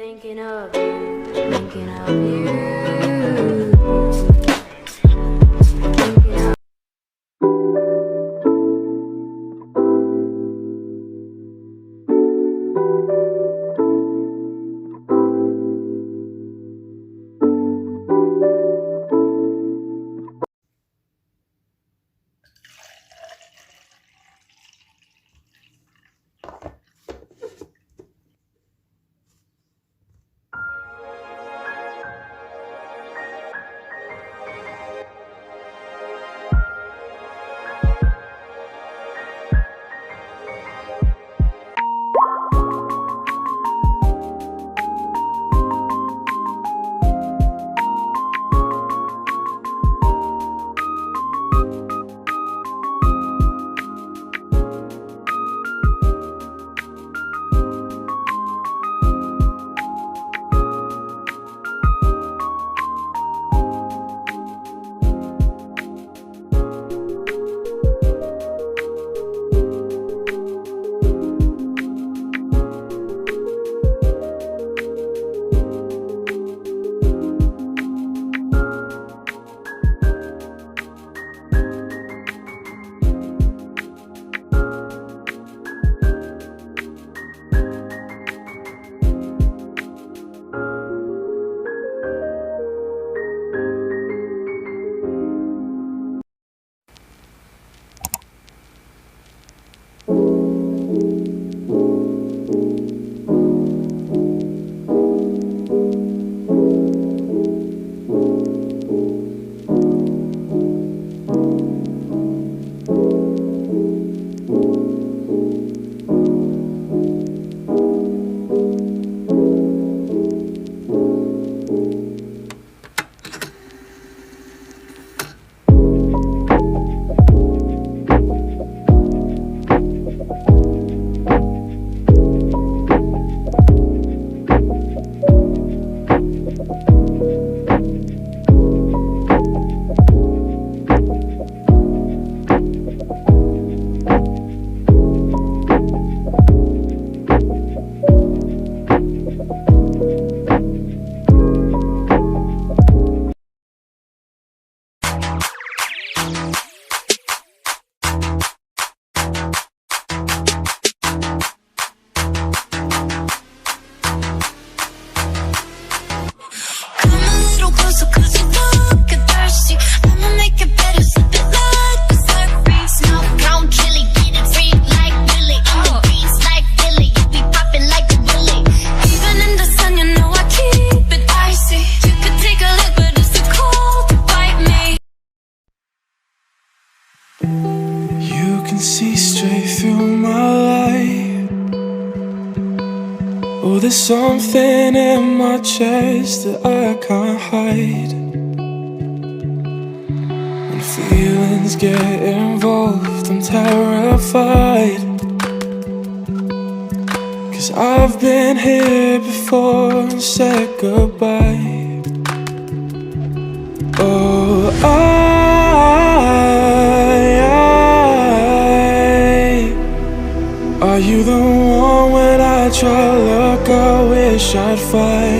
Thinking of you, thinking of you. Thinking of see straight through my light. Oh, there's something in my chest that I can't hide. When feelings get involved, I'm terrified. 'Cause I've been here before and said goodbye. Oh, are you the one when I try to look, I wish I'd find?